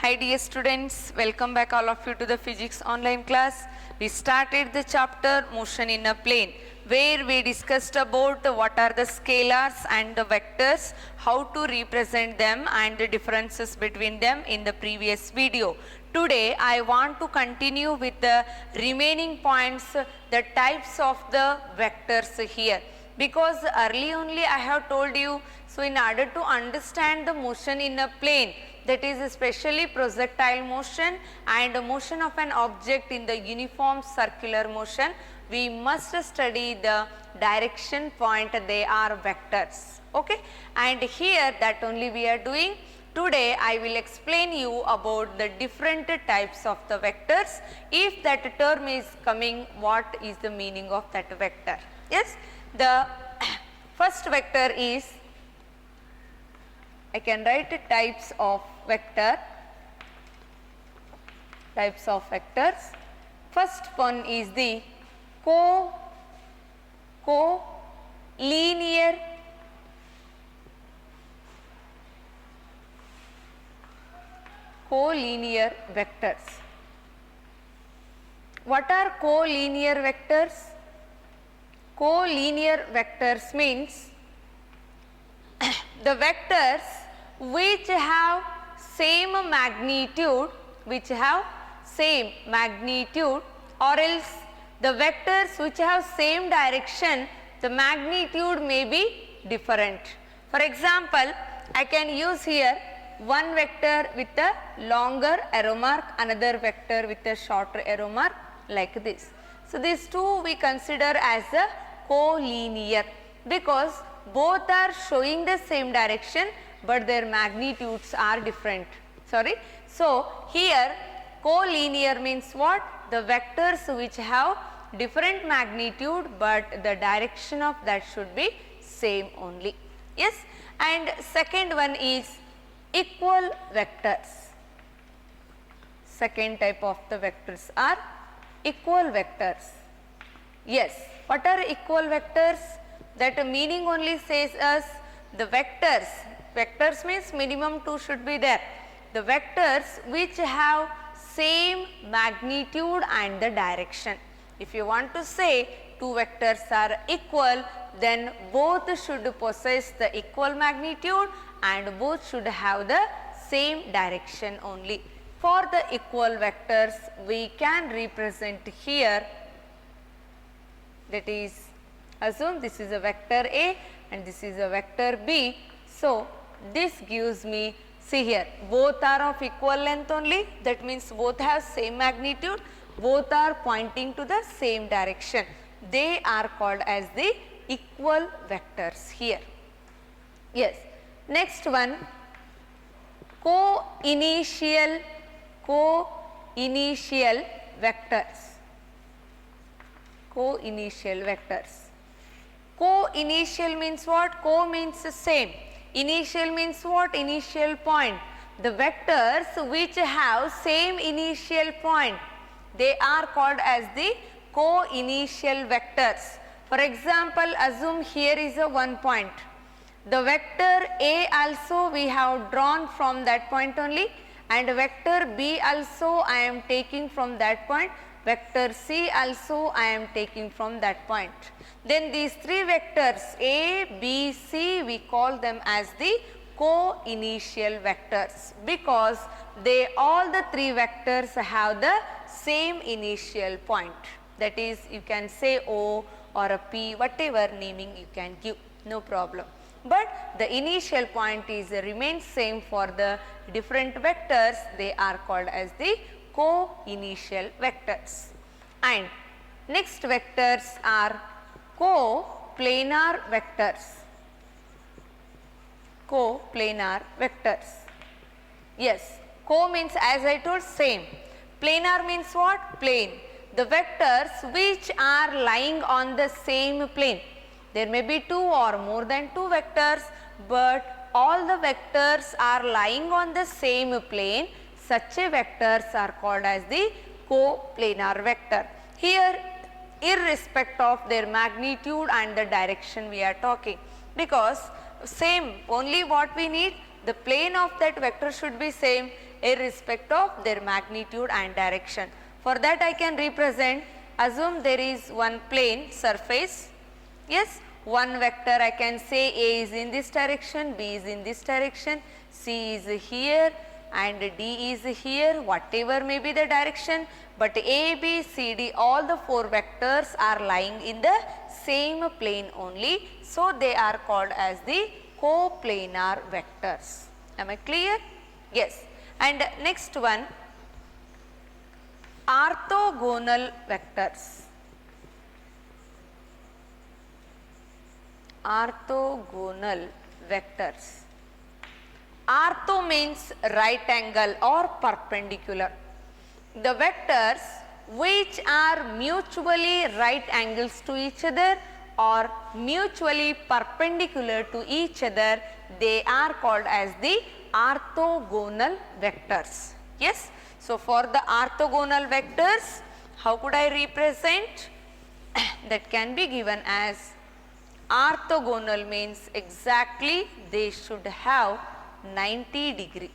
Hi dear students, welcome back all of you to the physics online class. We started the chapter motion in a plane where we discussed about what are the scalars and the vectors, how to represent them and the differences between them in the previous video. Today I want to continue with the remaining points, the types of the vectors here. Because early only I have told you, so in order to understand the motion in a plane, that is especially projectile motion and motion of an object in the uniform circular motion, we must study the direction point, they are vectors, okay. And here that only we are doing. Today I will explain you about the different types of the vectors. If that term is coming, what is the meaning of that vector? Yes, the first vector is, I can write types of vector, types of vectors. First one is the co-linear vectors. What are collinear vectors? Collinear vectors means the vectors which have same magnitude, or else the vectors which have same direction, the magnitude may be different. For example, I can use here one vector with a longer arrow mark, another vector with a shorter arrow mark, like this. So these two we consider as a collinear because both are showing the same direction but their magnitudes are different. So here collinear means what? The vectors which have different magnitude but the direction of that should be same only. Yes, and second one is equal vectors. Second type of the vectors are equal vectors. Yes, what are equal vectors? That meaning only says us the vectors means minimum 2 should be there. The vectors which have same magnitude and the direction. If you want to say two vectors are equal, then both should possess the equal magnitude and both should have the same direction only. For the equal vectors, we can represent here, that is, assume this is a vector A and this is a vector B. So this gives me, see here, both are of equal length only, that means both have same magnitude, both are pointing to the same direction. They are called as the equal vectors here. Yes. Next one, co-initial vectors. Co-initial vectors. Co-initial means what? Co means the same. Initial means what? Initial point. The vectors which have same initial point, they are called as the co-initial vectors. For example, assume here is a 1 point. The vector A also we have drawn from that point only, and vector B also I am taking from that point, vector C also I am taking from that point. Then these three vectors A, B, C, we call them as the co-initial vectors because they all the three vectors have the same initial point. That is, you can say O or a P, whatever naming you can give, no problem. But the initial point is remains same for the different vectors, they are called as the co-initial vectors. And next vectors are co-planar vectors. Co-planar vectors. Yes, co means, as I told, same. Planar means what? Plane. The vectors which are lying on the same plane. There may be two or more than two vectors, but all the vectors are lying on the same plane. Such a vectors are called as the co-planar vector. Here, irrespective of their magnitude and the direction we are talking, because same, only what we need, the plane of that vector should be same irrespective of their magnitude and direction. For that I can represent, assume there is one plane surface, yes, one vector I can say A is in this direction, B is in this direction, C is here and D is here, whatever may be the direction, but A, B, C, D, all the 4 vectors are lying in the same plane only. So, they are called as the coplanar vectors. Am I clear? Yes. And next one, orthogonal vectors. Orthogonal vectors. Ortho means right angle or perpendicular. The vectors which are mutually right angles to each other or mutually perpendicular to each other, they are called as the orthogonal vectors. Yes. So, for the orthogonal vectors, how could I represent? That can be given as orthogonal means exactly they should have 90 degree.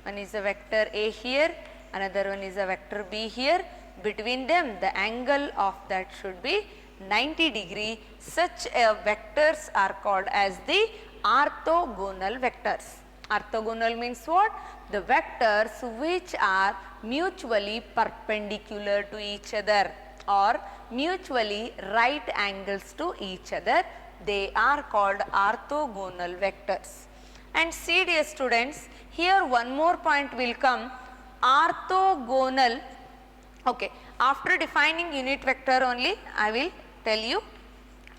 One is a vector A here, another one is a vector B here. Between them the angle of that should be 90 degree. Such vectors are called as the orthogonal vectors. Orthogonal means what? The vectors which are mutually perpendicular to each other or mutually right angles to each other, they are called orthogonal vectors. And see dear students, here one more point will come, orthogonal. Okay, after defining unit vector only I will tell you.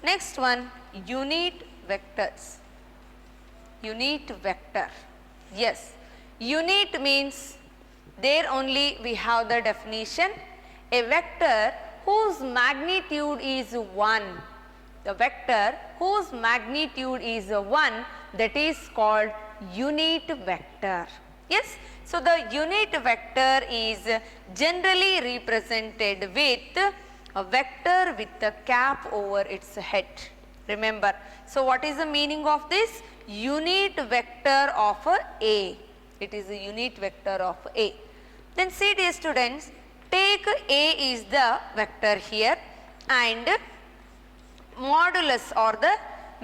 Next one, unit vectors. Unit vector. Yes, unit means there only we have the definition, a vector whose magnitude is 1. The vector whose magnitude is 1, that is called unit vector. Yes. So, the unit vector is generally represented with a vector with a cap over its head. Remember. So, what is the meaning of this? Unit vector of A. It is a unit vector of A. Then see dear students, take A is the vector here and modulus or the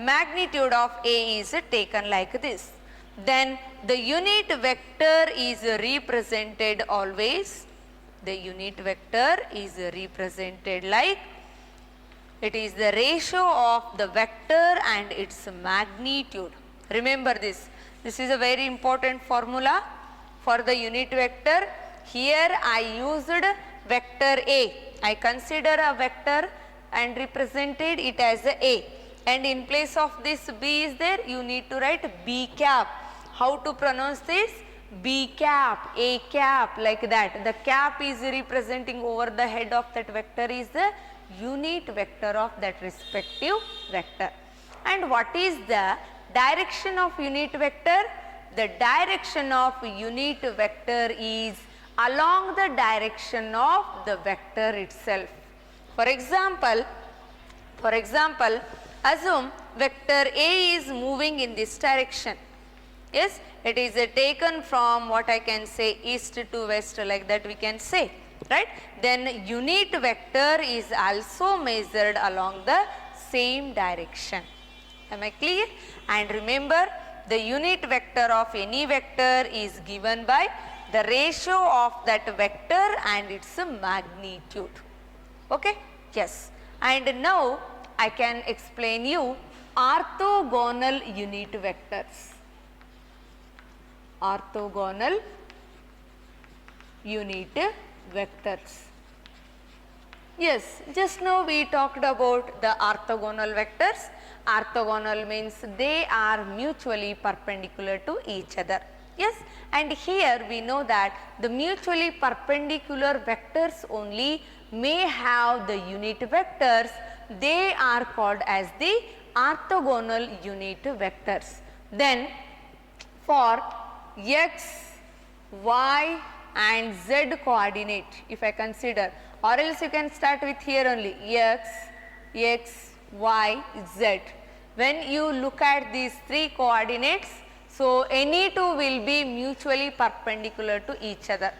magnitude of A is taken like this. Then the unit vector is represented always, the unit vector is represented like, it is the ratio of the vector and its magnitude. Remember this, this is a very important formula for the unit vector. Here I used vector A, I consider a vector and represented it as A, and in place of this B is there, you need to write B cap. How to pronounce this? B cap, A cap, like that. The cap is representing over the head of that vector is the unit vector of that respective vector. And what is the direction of unit vector? The direction of unit vector is along the direction of the vector itself. For example, assume vector A is moving in this direction. Yes, it is taken from what I can say east to west, like that we can say, right. Then unit vector is also measured along the same direction. Am I clear? And remember, the unit vector of any vector is given by the ratio of that vector and its magnitude. Okay? Yes. And now I can explain you orthogonal unit vectors. Orthogonal unit vectors. Yes, just now we talked about the orthogonal vectors. Orthogonal means they are mutually perpendicular to each other. Yes, and here we know that the mutually perpendicular vectors only may have the unit vectors. They are called as the orthogonal unit vectors. Then for x, y and z coordinate, if I consider, or else you can start with here only x, y, z. When you look at these three coordinates, So any two will be mutually perpendicular to each other.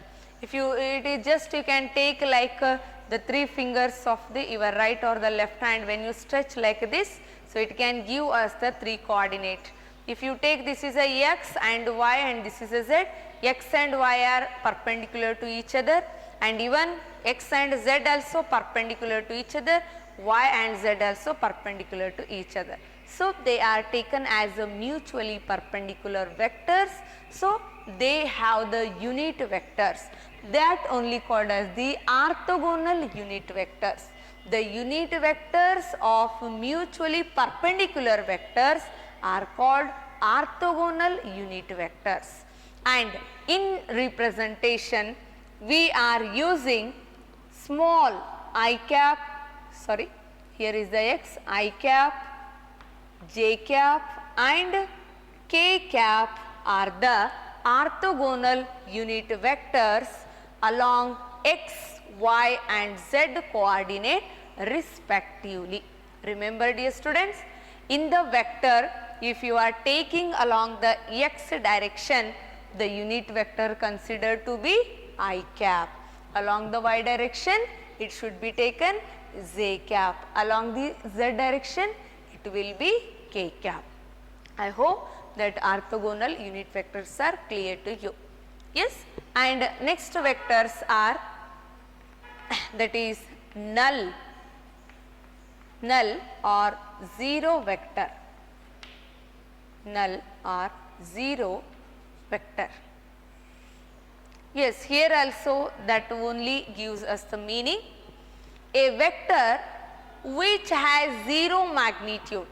If you, it is just you can take like the three fingers of the your right or the left hand, when you stretch like this, so it can give us the three coordinate. If you take this is a x and y and this is a z, x and y are perpendicular to each other, and even x and z also perpendicular to each other, y and z also perpendicular to each other. So they are taken as a mutually perpendicular vectors. So they have the unit vectors, that only called as the orthogonal unit vectors. The unit vectors of mutually perpendicular vectors are called orthogonal unit vectors. And in representation we are using small I cap, sorry, here is the x, I cap, j cap and k cap are the orthogonal unit vectors along x, y and z coordinate respectively. Remember dear students, in the vector, if you are taking along the x direction, the unit vector considered to be I cap. Along the y direction, it should be taken j cap. Along the z direction, it will be k cap. I hope that orthogonal unit vectors are clear to you. Yes, and next vectors are that is null or zero vector, null or zero vector. Yes, here also that only gives us the meaning, a vector which has zero magnitude,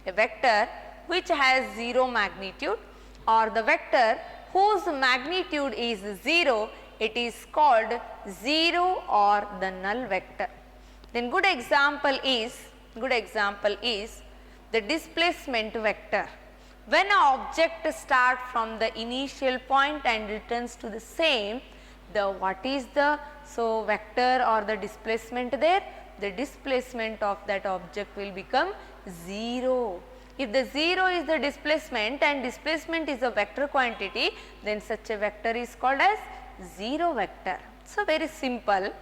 a vector which has zero magnitude, or the vector whose magnitude is 0, it is called zero or the null vector. Then good example is the displacement vector. When an object starts from the initial point and returns to the same, the what is the vector or the displacement there? The displacement of that object will become 0. If the 0 is the displacement and displacement is a vector quantity, then such a vector is called as zero vector. So very simple,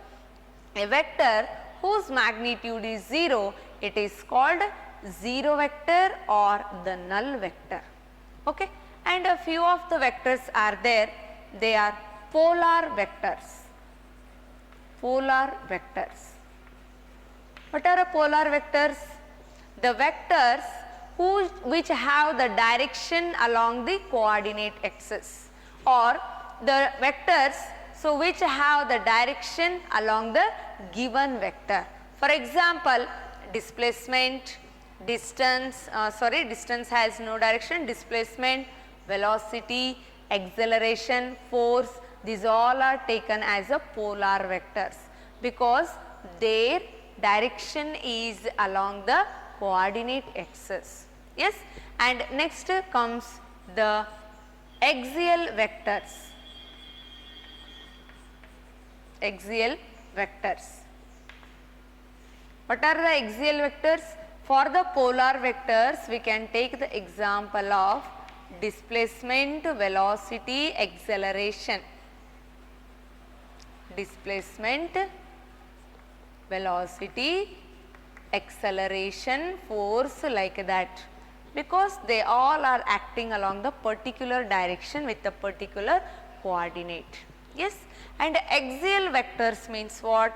a vector whose magnitude is 0, it is called zero vector or the null vector. Okay. And a few of the vectors are there, they are polar vectors. Polar vectors. What are polar vectors? The vectors which have the direction along the coordinate axis, or the vectors which have the direction along the given vector. For example, displacement, distance has no direction, displacement, velocity, acceleration, force, these all are taken as a polar vectors because their direction is along the coordinate axis. Yes, and next comes the axial vectors. Axial vectors. What are the axial vectors? For the polar vectors, we can take the example of displacement, velocity, acceleration. Displacement, velocity, acceleration, force, like that, because they all are acting along the particular direction with a particular coordinate. Yes, and axial vectors means what?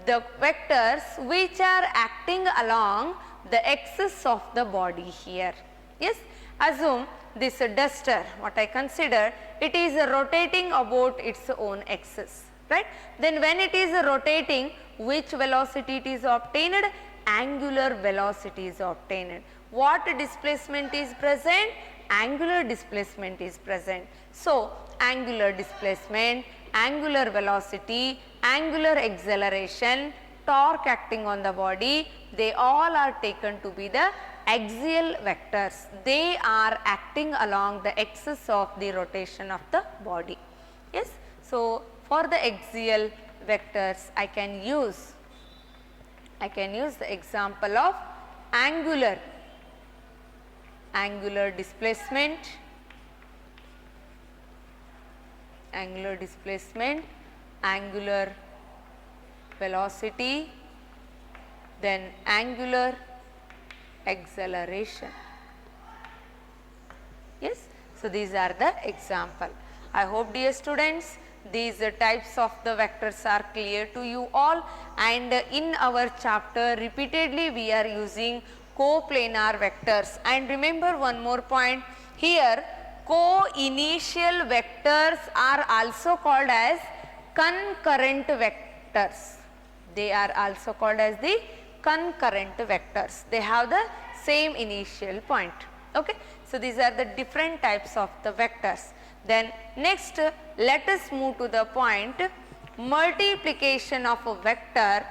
The vectors which are acting along the axis of the body here. Yes, assume this duster, what I consider, it is rotating about its own axis, right? Then when it is rotating, which velocity it is obtained? Angular velocity is obtained. What displacement is present? Angular displacement is present. So, angular displacement, angular velocity, angular acceleration, torque acting on the body, they all are taken to be the axial vectors. They are acting along the axis of the rotation of the body. Yes. So, for the axial vectors, I can use the example of angular displacement, angular displacement, angular velocity, then angular acceleration. Yes, so these are the example. I hope, dear students, these types of the vectors are clear to you all, and in our chapter repeatedly we are using coplanar vectors. And remember one more point here, co-initial vectors are also called as concurrent vectors. They are also called as the concurrent vectors. They have the same initial point. Okay. So, these are the different types of the vectors. Then next, let us move to the point multiplication of a vector,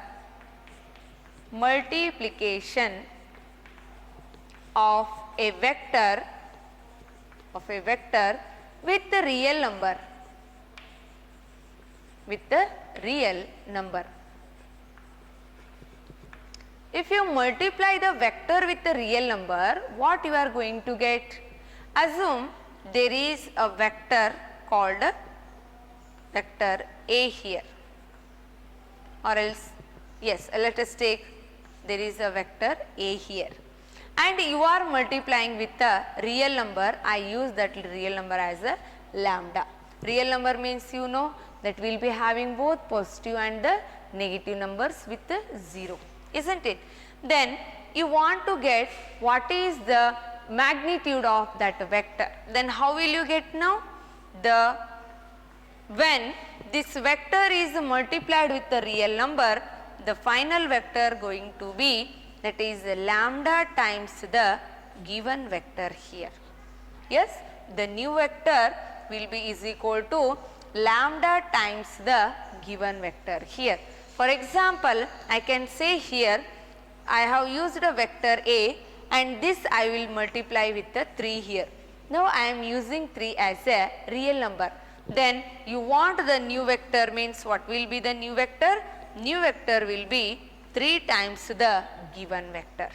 multiplication of a vector with the real number, with the real number. If you multiply the vector with the real number, what you are going to get? Assume there is a vector called vector A here, or else, yes, let us take, there is a vector A here, and you are multiplying with a real number. I use that real number as a lambda. Real number means you know that we will be having both positive and the negative numbers with the 0. Isn't it? Then you want to get what is the magnitude of that vector. Then how will you get now? When this vector is multiplied with the real number, the final vector going to be, that is lambda times the given vector here. Yes, the new vector will be is equal to lambda times the given vector here. For example, I can say here I have used a vector A, and this I will multiply with the 3 here. Now I am using 3 as a real number. Then you want the new vector, means what will be the new vector? New vector will be 3 times the given vector.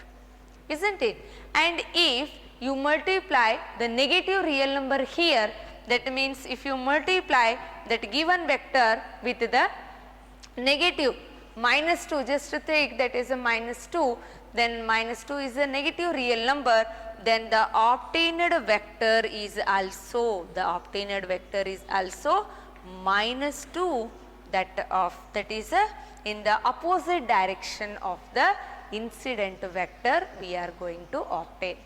Isn't it? And if you multiply the negative real number here, that means if you multiply that given vector with the negative minus 2, just to take that is a minus 2, then minus 2 is a negative real number, then the obtained vector is also, minus 2, that is in the opposite direction of the incident vector we are going to obtain.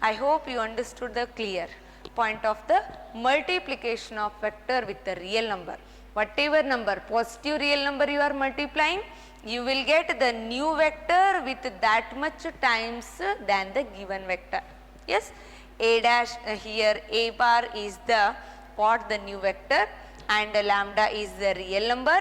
I hope you understood the clear point of the multiplication of vector with the real number. Whatever number, positive real number you are multiplying, you will get the new vector with that much times than the given vector. Yes, A dash here A bar is the new vector, and lambda is the real number,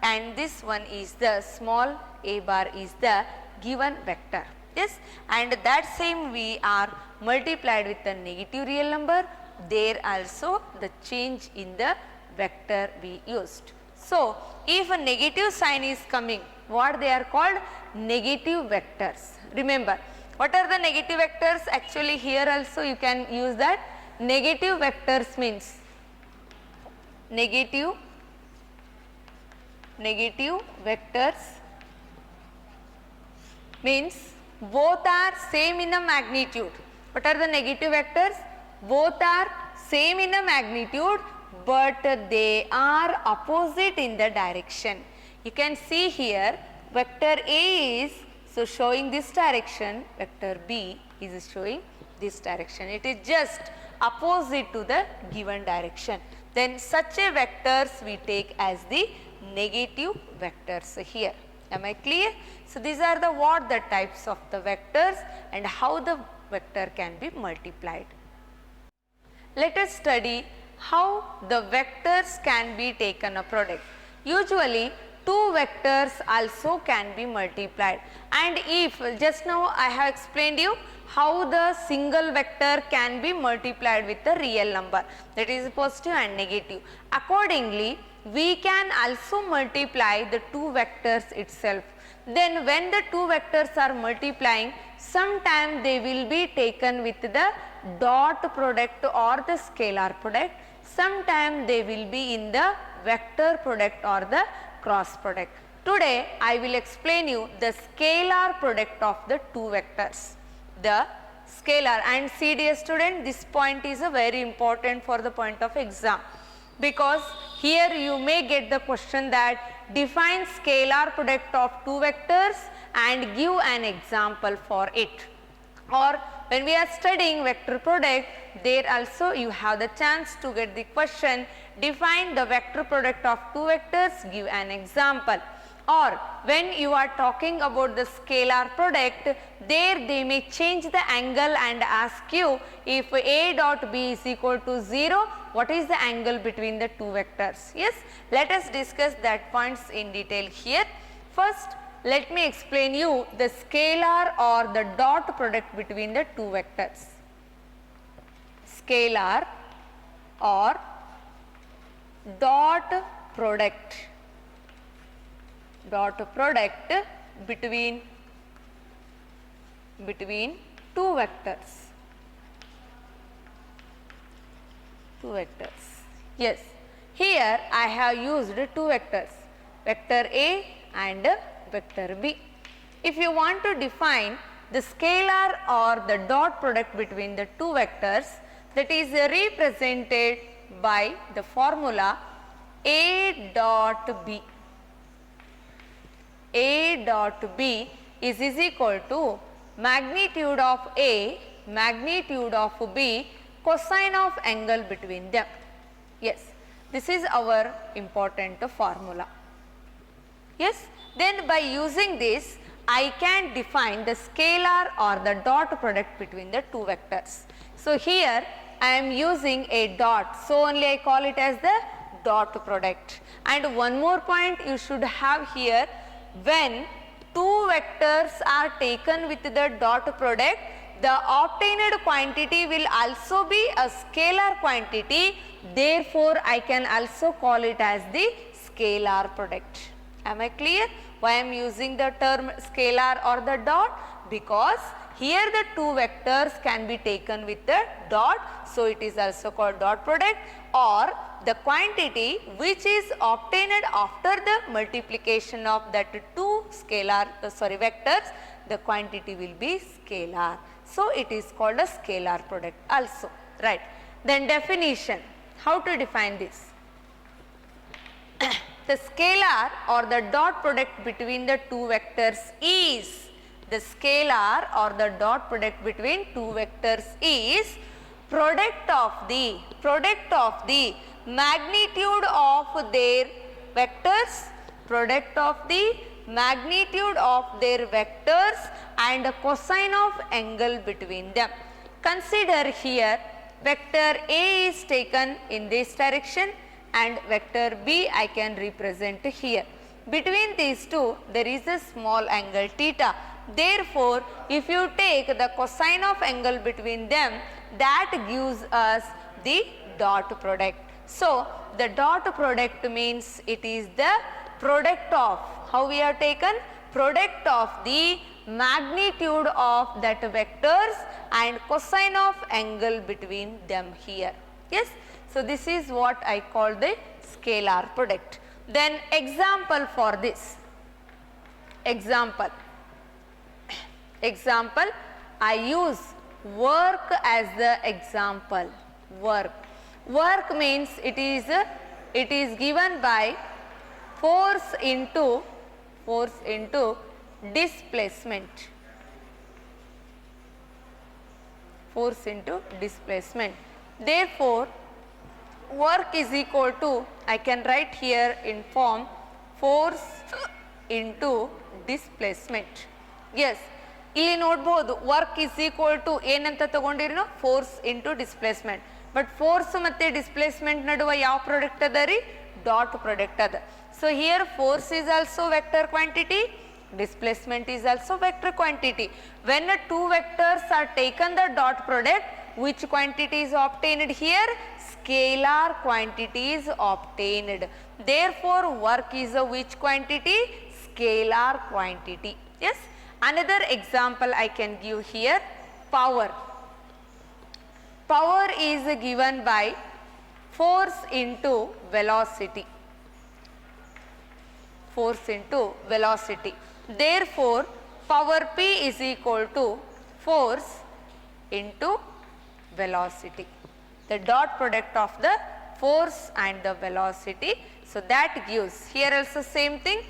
and this one is the small A bar is the given vector. Yes, and that same we are multiplied with the negative real number, there also the change in the vector we used. So, if a negative sign is coming, what they are called? Negative vectors. Remember, what are the negative vectors? Actually here also you can use that. Negative vectors means negative vectors means both are same in the magnitude. What are the negative vectors? Both are same in the magnitude, but they are opposite in the direction. You can see here vector A is showing this direction, vector B is showing this direction. It is just opposite to the given direction. Then such a vectors we take as the negative vectors here. Am I clear? So these are the types of the vectors and how the vector can be multiplied. Let us study how the vectors can be taken a product. Usually two vectors also can be multiplied, and if just now I have explained you how the single vector can be multiplied with the real number, that is positive and negative. Accordingly, we can also multiply the two vectors itself. Then when the two vectors are multiplying, sometime they will be taken with the dot product or the scalar product, Sometimes they will be in the vector product or the cross product. Today I will explain you the scalar product of the two vectors. The scalar, and see dear student, this point is a very important for the point of exam, because here you may get the question that define scalar product of two vectors and give an example for it. Or when we are studying vector product, there also you have the chance to get the question, define the vector product of two vectors, give an example. Or when you are talking about the scalar product, there they may change the angle and ask you, if A dot B is equal to 0, what is the angle between the two vectors? Yes, let us discuss that points in detail here. First, let me explain you the scalar or the dot product between the two vectors. Scalar or dot product between two vectors. Yes, here I have used two vectors, vector A and vector B. If you want to define the scalar or the dot product between the two vectors, that is represented by the formula A dot B. A dot B is equal to magnitude of A, magnitude of B, cosine of angle between them. Yes, this is our important formula. Yes, then by using this, I can define the scalar or the dot product between the two vectors. So here I am using a dot, so only I call it as the dot product. And one more point you should have here, when two vectors are taken with the dot product, the obtained quantity will also be a scalar quantity, therefore I can also call it as the scalar product. Am I clear? Why I am using the term scalar or the dot? Because here the two vectors can be taken with the dot, so it is also called dot product, or the quantity which is obtained after the multiplication of that two vectors, the quantity will be scalar. So it is called a scalar product also, right. Then definition, how to define this? The scalar or the dot product between the two vectors is, the scalar or the dot product between two vectors is product of the magnitude of their vectors, product of the magnitude of their vectors and cosine of angle between them. Consider here vector A is taken in this direction and vector B I can represent here. Between these two there is a small angle theta. Therefore, if you take the cosine of angle between them, that gives us the dot product. So, the dot product means it is the product of, how we have taken? Product of the magnitude of that vectors and cosine of angle between them here. Yes. So, this is what I call the scalar product. Then example for this. Example, I use work as the example. Work means it is given by force into displacement. Force into displacement. Therefore, work is equal to, I can write here in form force into displacement. Yes, ಇಲ್ಲಿ ನೋಡಬಹುದು work is equal to ಏನಂತ ತಗೊಂಡಿರಿ, force into displacement. But force ಮತ್ತೆ displacement ನಡುವೆ ಯಾವ product ಅದ ರೀ? Dot product ಅದ. So here force is also vector quantity, displacement is also vector quantity. When two vectors are taken the dot product, which quantity is obtained here? Scalar quantity is obtained. Therefore, work is a which quantity? Scalar quantity. Yes. Another example I can give here, power. Power is given by force into velocity. Force into velocity. Therefore, power P is equal to force into velocity. The dot product of the force and the velocity. So, that gives, here also same thing,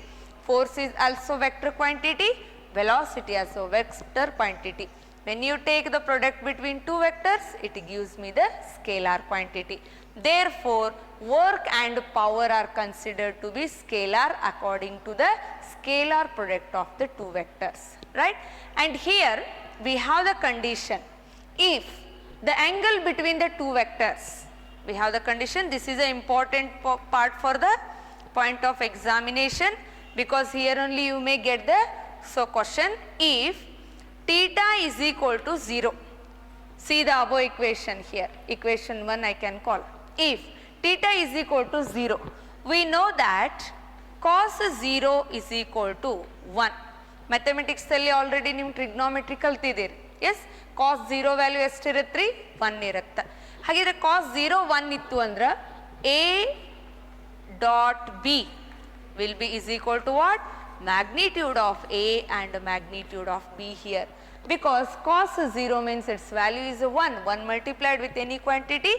force is also vector quantity, velocity also vector quantity. When you take the product between two vectors, it gives me the scalar quantity. Therefore, work and power are considered to be scalar according to the scalar product of the two vectors, right. And here we have the condition, if the angle between the two vectors, we have the condition, this is an important part for the point of examination, because here only you may get the, so question, if theta is equal to 0, see the above equation here, equation 1 I can call, if theta is equal to 0, we know that cos 0 is equal to 1. Mathematics alli already ನಿಮ್ trigonometry ಕಲ್ತಿದ್ದೀರಿ, yes, cos 0 value ಎಷ್ಟಿರುತ್ತೆ 1 ಇರುತ್ತೆ. ಹಾಗಿದ್ರೆ cos 0 1 ಇತ್ತು ಅಂದ್ರೆ a dot b will be is equal to what? Magnitude of a and magnitude of b here, because cos 0 means its value is 1 multiplied with any quantity,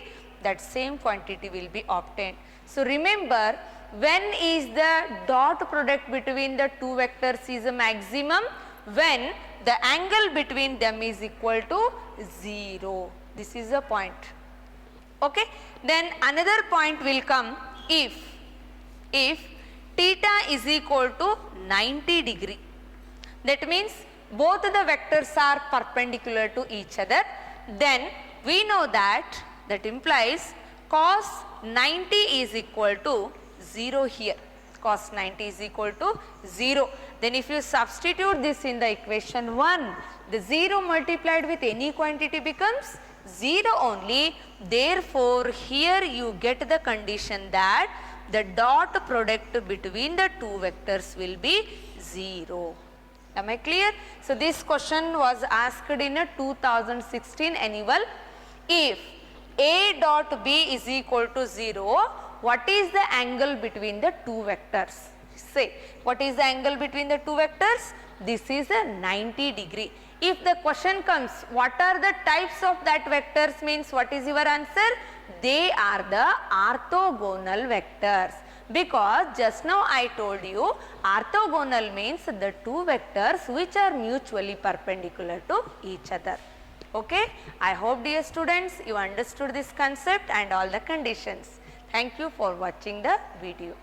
that same quantity will be obtained. So, remember, when is the dot product between the two vectors is a maximum? When the angle between them is equal to 0. This is a point. Okay. Then another point will come if theta is equal to 90 degree. That means both the vectors are perpendicular to each other. Then we know that implies cos 90 is equal to 0 here. Cos 90 is equal to 0. Then if you substitute this in the equation 1, the 0 multiplied with any quantity becomes 0 only. Therefore, here you get the condition that the dot product between the two vectors will be 0. Am I clear? So, this question was asked in a 2016 annual. If a dot b is equal to 0, what is the angle between the two vectors? Say, what is the angle between the two vectors? This is a 90 degree. If the question comes, what are the types of that vectors, means what is your answer? They are the orthogonal vectors, because just now I told you orthogonal means the two vectors which are mutually perpendicular to each other. Okay. I hope, dear students, you understood this concept and all the conditions. Thank you for watching the video.